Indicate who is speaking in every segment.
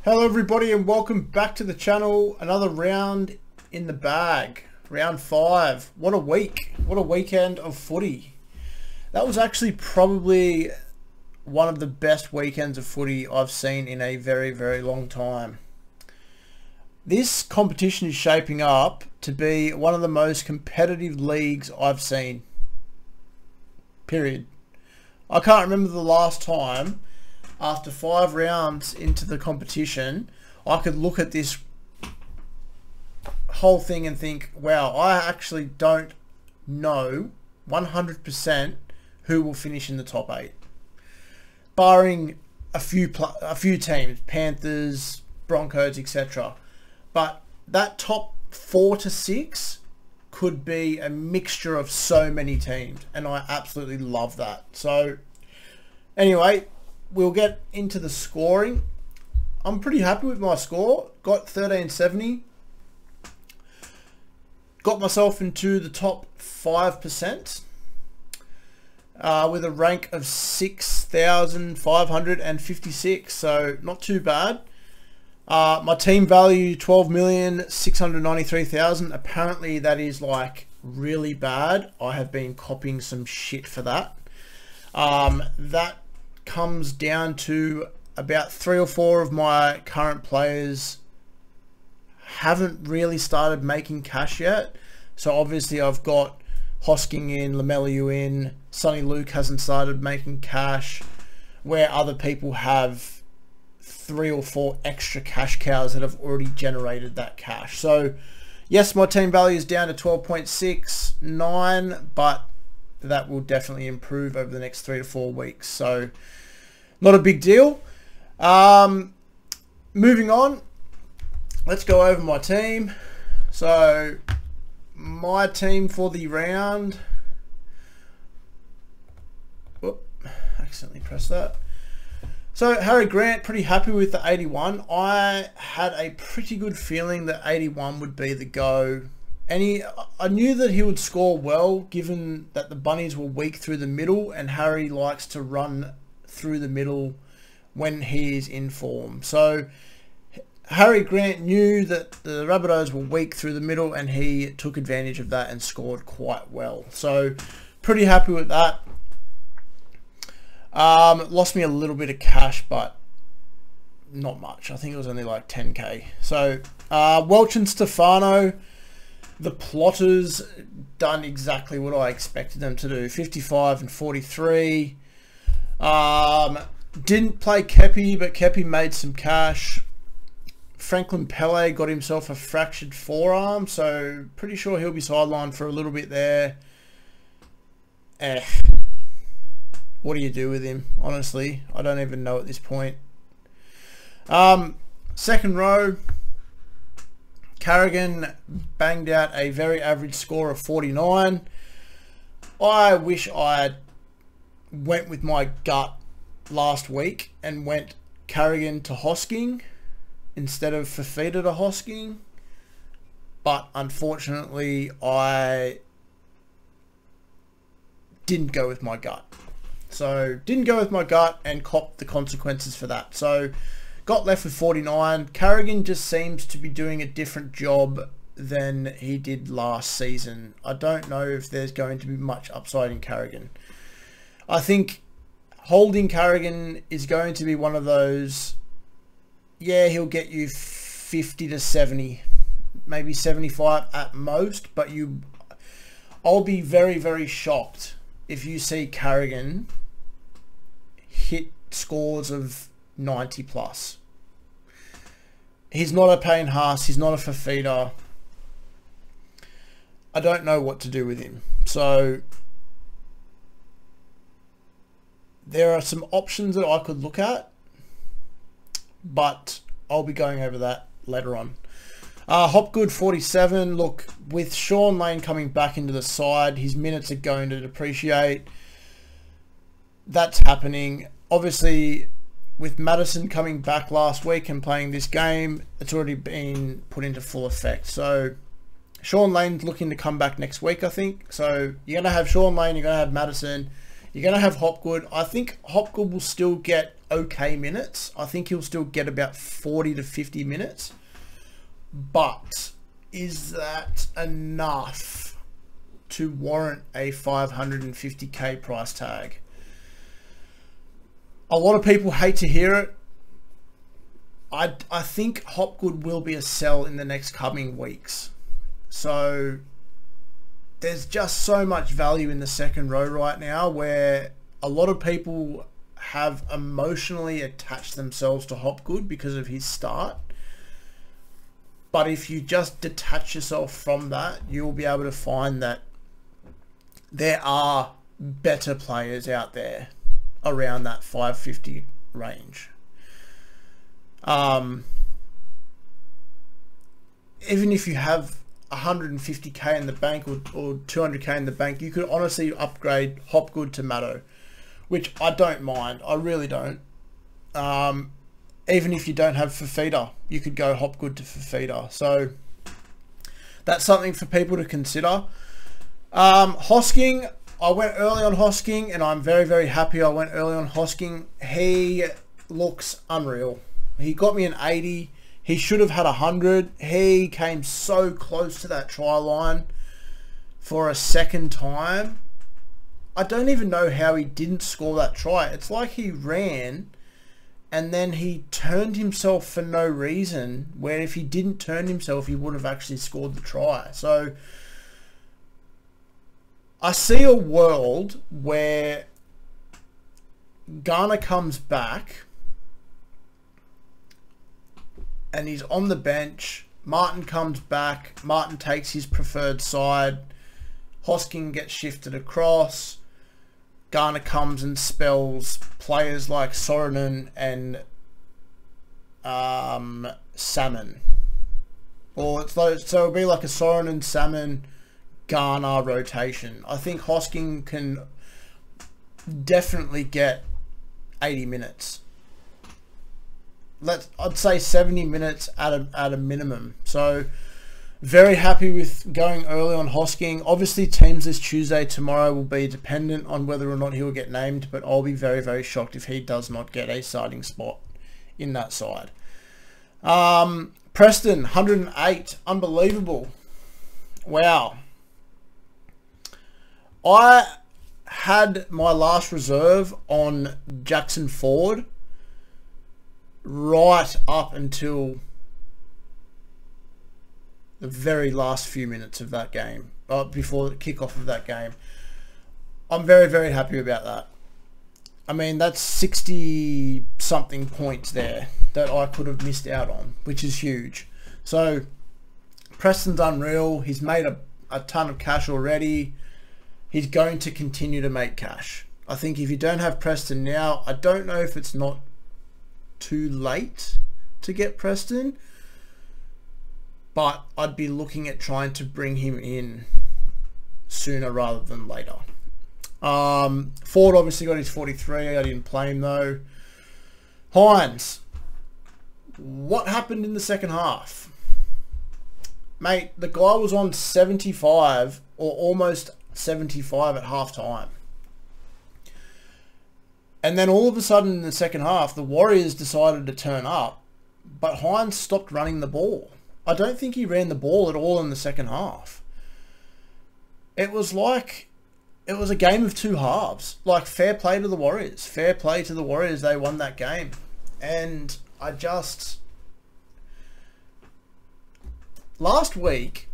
Speaker 1: Hello everybody and welcome back to the channel. Another round in the bag. Round 5. What a week. What a weekend of footy. That was actually probably one of the best weekends of footy I've seen in a very, very long time. This competition is shaping up to be one of the most competitive leagues I've seen. Period. I can't remember the last time after 5 rounds into the competition I could look at this whole thing and think, wow, I actually don't know 100% who will finish in the top 8, barring a few teams, Panthers, Broncos, etc. But that top 4 to 6 could be a mixture of so many teams, and I absolutely love that. So anyway, we'll get into the scoring. I'm pretty happy with my score. Got 1370. Got myself into the top 5% with a rank of 6,556. So not too bad. My team value 12,693,000. Apparently that is like really bad. I have been copying some shit for that. That comes down to about 3 or 4 of my current players haven't really started making cash yet. So obviously I've got Hosking in, Lamelu in, Sonny Luke hasn't started making cash, where other people have 3 or 4 extra cash cows that have already generated that cash. So yes, my team value is down to 12.69, but that will definitely improve over the next 3 to 4 weeks. So not a big deal. Moving on, let's go over my team. So my team for the round, whoop, accidentally pressed that. So Harry Grant, pretty happy with the 81. I had a pretty good feeling that 81 would be the go. And I knew that he would score well, given that the Bunnies were weak through the middle, and Harry likes to run through the middle when he is in form. So Harry Grant knew that the Rabbitohs were weak through the middle, and he took advantage of that and scored quite well. So pretty happy with that. Lost me a little bit of cash, but not much. I think it was only like 10k. So Welch and Stefano, the plotters, done exactly what I expected them to do. 55 and 43. Didn't play Kepi, but Kepi made some cash. Franklin Pele got himself a fractured forearm, so pretty sure he'll be sidelined for a little bit there. What do you do with him? Honestly, I don't even know at this point. Second row, Carrigan banged out a very average score of 49. I wish I went with my gut last week and went Carrigan to Hosking instead of Fafita to Hosking, but unfortunately I didn't go with my gut. So didn't go with my gut and copped the consequences for that. So got left with 49. Carrigan just seems to be doing a different job than he did last season. I don't know if there's going to be much upside in Carrigan. I think holding Carrigan is going to be one of those, yeah, he'll get you 50 to 70, maybe 75 at most, but I'll be very, very shocked if you see Carrigan hit scores of 90 plus. He's not a Payne Haas, he's not a Fafita. I don't know what to do with him. So there are some options that I could look at, but I'll be going over that later on. Hopgood 47. Look, with Sean Lane coming back into the side, his minutes are going to depreciate. That's happening. Obviously, with Madison coming back last week and playing this game, it's already been put into full effect. So Sean Lane's looking to come back next week, I think. So you're going to have Sean Lane, you're going to have Madison, you're going to have Hopgood. I think Hopgood will still get okay minutes. I think he'll still get about 40 to 50 minutes. But is that enough to warrant a 550k price tag? A lot of people hate to hear it. I think Hopgood will be a sell in the next coming weeks. So there's just so much value in the second row right now where a lot of people have emotionally attached themselves to Hopgood because of his start. But if you just detach yourself from that, you'll be able to find that there are better players out there around that 550 range. Even if you have 150k in the bank or 200k in the bank, you could honestly upgrade Hopgood to Maddo, which I don't mind. I really don't. Even if you don't have Fafita, you could go Hopgood to Fafita. So that's something for people to consider. Hosking, I went early on Hosking, and I'm very, very happy I went early on Hosking. He looks unreal. He got me an 80. He should have had 100. He came so close to that try line for a second time. I don't even know how he didn't score that try. It's like he ran and then he turned himself for no reason, where if he didn't turn himself, he would have actually scored the try. So I see a world where Garner comes back and he's on the bench. Martin comes back. Martin takes his preferred side. Hosking gets shifted across. Garner comes and spells players like Sorinen and Salmon. Or it's like, so it'll be like a Sorinen, Salmon, Garner rotation. I think Hosking can definitely get 80 minutes. I'd say 70 minutes at a minimum. So very happy with going early on Hosking. Obviously teams this Tuesday tomorrow will be dependent on whether or not he will get named, but I'll be very, very shocked if he does not get a starting spot in that side. Preston 108, unbelievable. Wow. I had my last reserve on Jackson Ford right up until the very last few minutes of that game, before the kickoff of that game. I'm very, very happy about that. I mean, that's 60 something points there that I could have missed out on, which is huge. So Preston's unreal. He's made a ton of cash already. He's going to continue to make cash. I think if you don't have Preston now, I don't know if it's not too late to get Preston, but I'd be looking at trying to bring him in sooner rather than later. Ford obviously got his 43. I didn't play him though. Hines, what happened in the second half? Mate, the guy was on 75 or almost 75 at half time. And then all of a sudden in the second half, the Warriors decided to turn up, but Hines stopped running the ball. I don't think he ran the ball at all in the second half. It was like, it was a game of two halves. Like, fair play to the Warriors. Fair play to the Warriors. They won that game. And I just... Last week,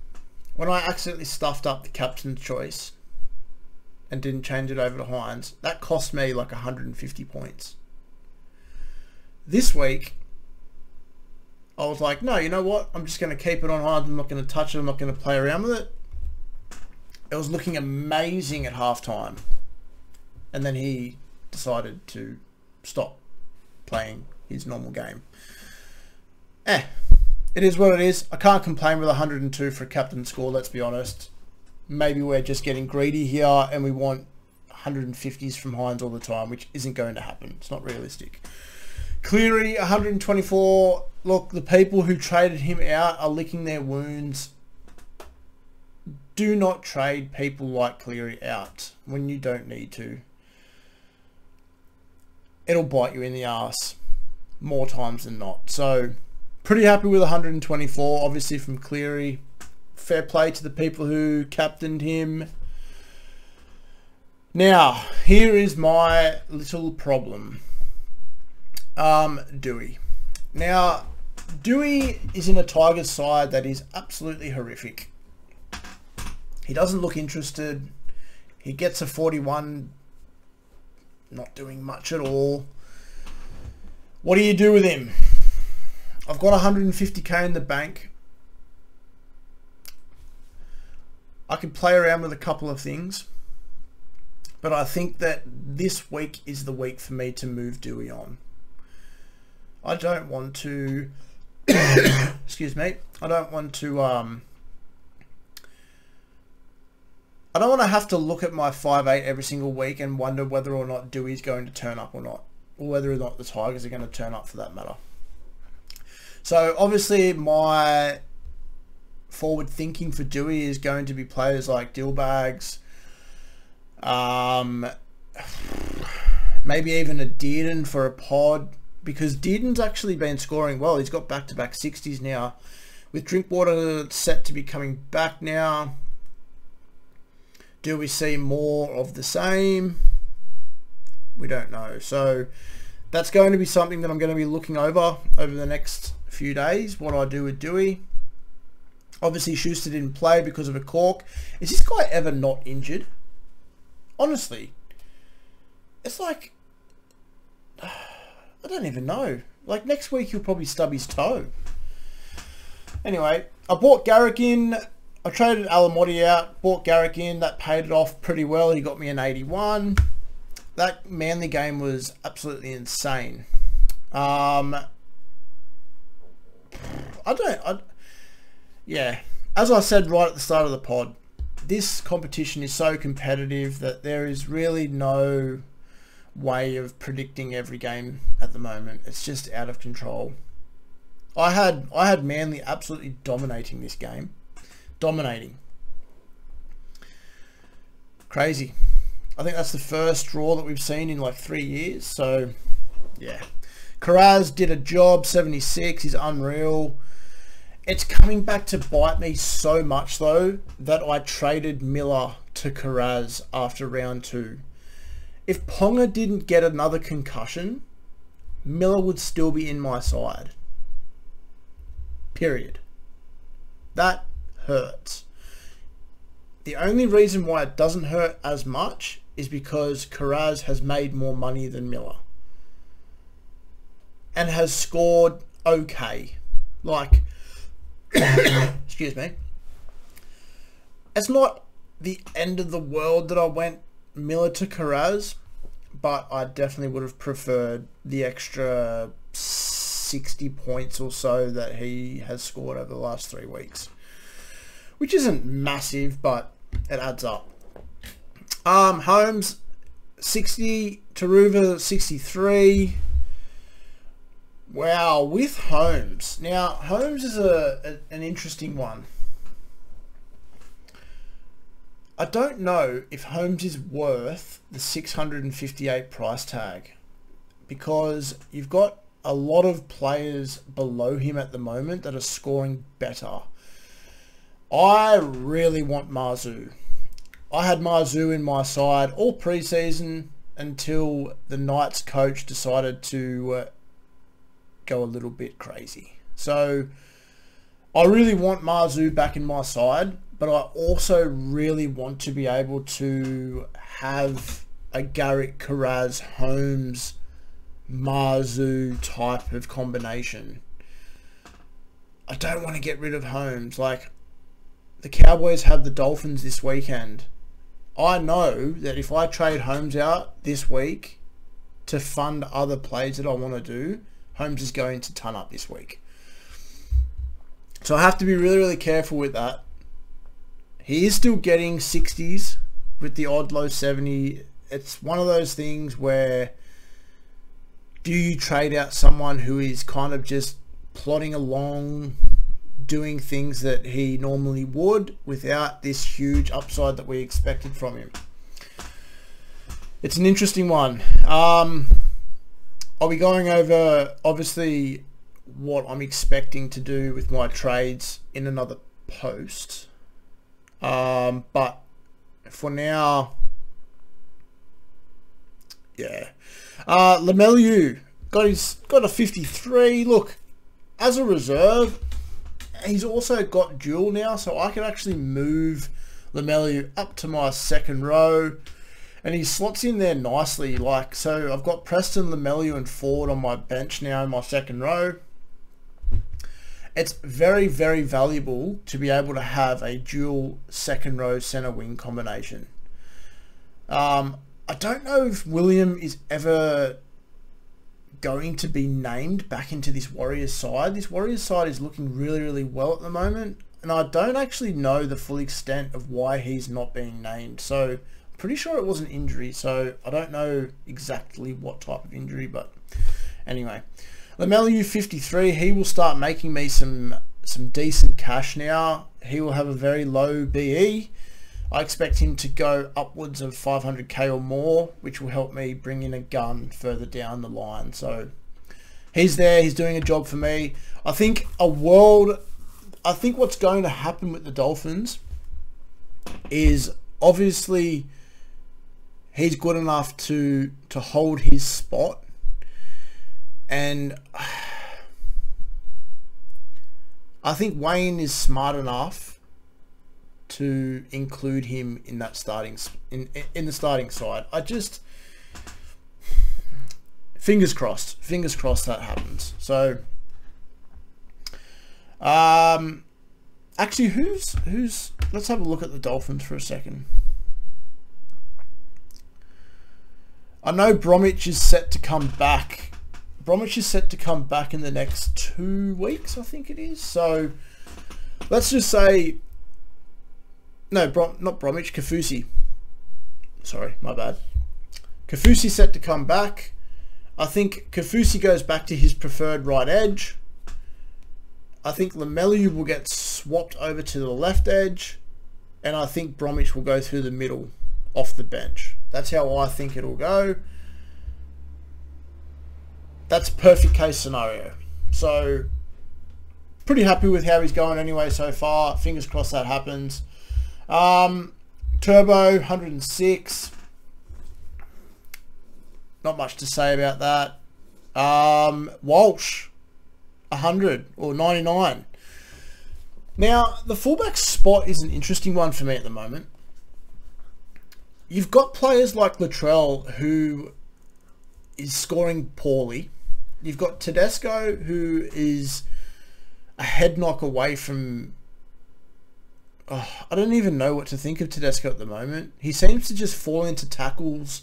Speaker 1: when I accidentally stuffed up the captain's choice and didn't change it over to Hines, that cost me like 150 points. This week, I was like, no, you know what? I'm just going to keep it on Hines. I'm not going to touch it. I'm not going to play around with it. It was looking amazing at halftime. And then he decided to stop playing his normal game. It is what it is. I can't complain with 102 for a captain score, let's be honest. Maybe we're just getting greedy here and we want 150s from Hines all the time, which isn't going to happen. It's not realistic. Cleary, 124. Look, the people who traded him out are licking their wounds. Do not trade people like Cleary out when you don't need to. it'll bite you in the ass more times than not. So pretty happy with 124, obviously from Cleary. Fair play to the people who captained him. Now, here is my little problem. Dewey. Now, Dewey is in a Tigers side that is absolutely horrific. He doesn't look interested. He gets a 41, not doing much at all. What do you do with him? I've got 150k in the bank. I could play around with a couple of things, but I think that this week is the week for me to move Dewey on. I don't want to excuse me. I don't want to have to look at my 5'8" every single week and wonder whether or not Dewey's going to turn up or not, or whether or not the Tigers are going to turn up for that matter. So obviously my forward thinking for Dewey is going to be players like Dillbags, maybe even a Dearden for a pod, because Dearden's actually been scoring well. He's got back-to-back 60s now. With Drinkwater set to be coming back now, do we see more of the same? We don't know. So that's going to be something that I'm going to be looking over the next few days, what I do with Dewey. Obviously, Schuster didn't play because of a cork. Is this guy ever not injured? Honestly, it's like, I don't even know. Like, next week he'll probably stub his toe. Anyway, I bought Garrick in. I traded Alamotti out, bought Garrick in. That paid it off pretty well. He got me an 81. That Manly game was absolutely insane. Yeah. As I said right at the start of the pod, this competition is so competitive that there is really no way of predicting every game at the moment. It's just out of control. I had Manly absolutely dominating this game. Dominating. Crazy. I think that's the first draw that we've seen in like 3 years. So, yeah. Karaz did a job, 76. He's unreal. It's coming back to bite me so much, though, that I traded Miller to Karaz after round 2. If Ponga didn't get another concussion, Miller would still be in my side. Period. That hurts. The only reason why it doesn't hurt as much is because Karaz has made more money than Miller. And has scored okay. Like, excuse me. It's not the end of the world that I went Miller to Karaz, but I definitely would have preferred the extra 60 points or so that he has scored over the last 3 weeks, which isn't massive, but it adds up. Holmes 60, Taruva 63. Wow, with Holmes. Now, Holmes is an interesting one. I don't know if Holmes is worth the 658 price tag, because you've got a lot of players below him at the moment that are scoring better. I really want Marzu. I had Marzu in my side all preseason until the Knights coach decided to go a little bit crazy. So I really want Marzu back in my side, but I also really want to be able to have a Garrick, Karaz, Holmes, Marzu type of combination. I don't want to get rid of Holmes. Like, the Cowboys have the Dolphins this weekend. I know that if I trade Holmes out this week to fund other plays that I want to do, Holmes is going to ton up this week. So I have to be really, really careful with that. He is still getting 60s with the odd low 70. It's one of those things where, do you trade out someone who is kind of just plodding along, doing things that he normally would without this huge upside that we expected from him? It's an interesting one. I'll be going over, obviously, what I'm expecting to do with my trades in another post. But for now, yeah. Lemelu got a 53. Look, as a reserve, he's also got dual now, so I can actually move Lemelu up to my second row, and he slots in there nicely. Like, so I've got Preston, Lemelu and Ford on my bench now in my second row. It's very, very valuable to be able to have a dual second row centre wing combination. I don't know if William is ever going to be named back into this Warriors side. This Warriors side is looking really, really well at the moment, and I don't actually know the full extent of why he's not being named. So I'm pretty sure it was an injury, so I don't know exactly what type of injury, but anyway. Lemelu 53, he will start making me some decent cash now. He will have a very low BE. I expect him to go upwards of 500k or more, which will help me bring in a gun further down the line. So he's there, he's doing a job for me. I think what's going to happen with the Dolphins is obviously he's good enough to hold his spot. And I think Wayne is smart enough to include him in that starting in the starting side. I just fingers crossed that happens. So actually, who's let's have a look at the Dolphins for a second. I know Bromwich is set to come back. Bromwich is set to come back in the next 2 weeks, I think it is. So let's just say, no, not Bromwich, Kafusi. Sorry, my bad. Kafusi set to come back. I think Kafusi goes back to his preferred right edge. I think Lemelu will get swapped over to the left edge, and I think Bromwich will go through the middle off the bench. That's how I think it'll go. That's perfect case scenario. So pretty happy with how he's going anyway so far. Fingers crossed that happens. Turbo 106. Not much to say about that. Walsh 100 or 99. Now the fullback spot is an interesting one for me at the moment. You've got players like Latrell who is scoring poorly. You've got Tedesco, who is a head knock away from... I don't even know what to think of Tedesco at the moment. He seems to just fall into tackles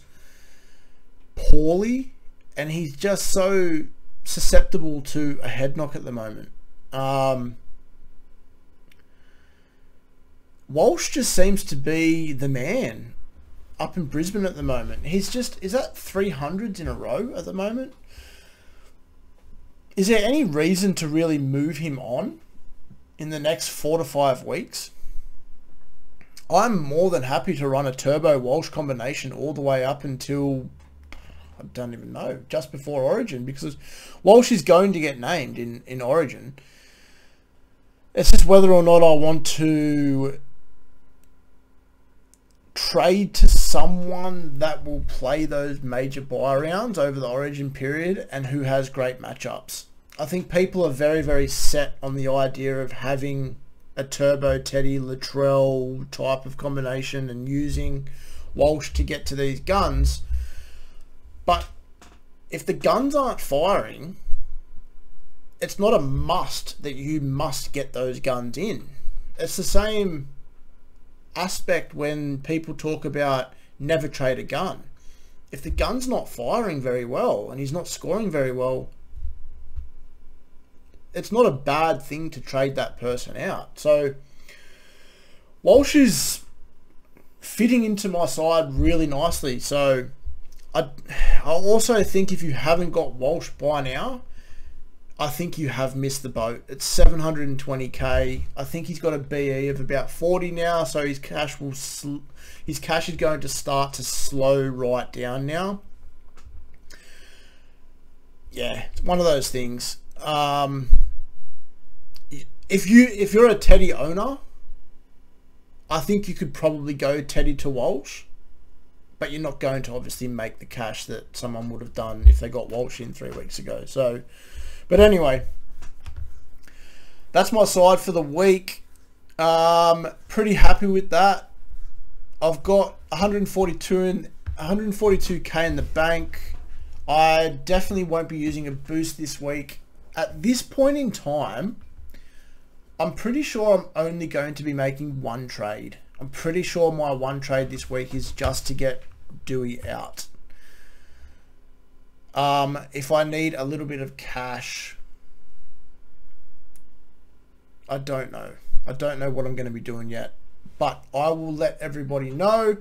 Speaker 1: poorly, and he's just so susceptible to a head knock at the moment. Walsh just seems to be the man up in Brisbane at the moment. He's just... Is that 300s in a row at the moment? Is there any reason to really move him on in the next 4 to 5 weeks? I'm more than happy to run a Turbo Walsh combination all the way up until, I don't even know, just before Origin, because Walsh is going to get named in Origin. It's just whether or not I want to trade to someone that will play those major buy rounds over the Origin period and who has great matchups. I think people are very, very set on the idea of having a Turbo Teddy Latrell type of combination and using Walsh to get to these guns. But if the guns aren't firing, it's not a must that you must get those guns in. It's the same aspect when people talk about never trade a gun. If the gun's not firing very well and he's not scoring very well, it's not a bad thing to trade that person out. So Walsh is fitting into my side really nicely. So I also think if you haven't got Walsh by now, I think you have missed the boat. It's 720k. I think he's got a BE of about 40 now, so his cash is going to start to slow right down now. yeah, it's one of those things. If you're a Teddy owner, I think you could probably go Teddy to Walsh, but you're not going to obviously make the cash that someone would have done if they got Walsh in 3 weeks ago. So, but anyway, that's my side for the week. Pretty happy with that. I've got 142k in the bank. I definitely won't be using a boost this week. At this point in time, I'm pretty sure I'm only going to be making one trade. I'm pretty sure my one trade this week is just to get Dewey out. If I need a little bit of cash, I don't know. I don't know what I'm going to be doing yet, but I will let everybody know.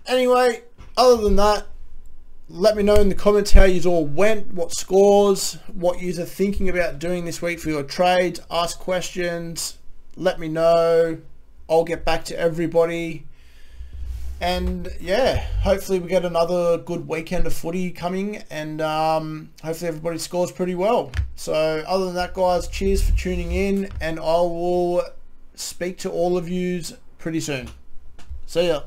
Speaker 1: Anyway, other than that, let me know in the comments how you all went, what scores, what you are thinking about doing this week for your trades. Ask questions, let me know. I'll get back to everybody. And yeah, hopefully we get another good weekend of footy coming, and hopefully everybody scores pretty well. So other than that, guys, cheers for tuning in, and I will speak to all of yous pretty soon. See ya.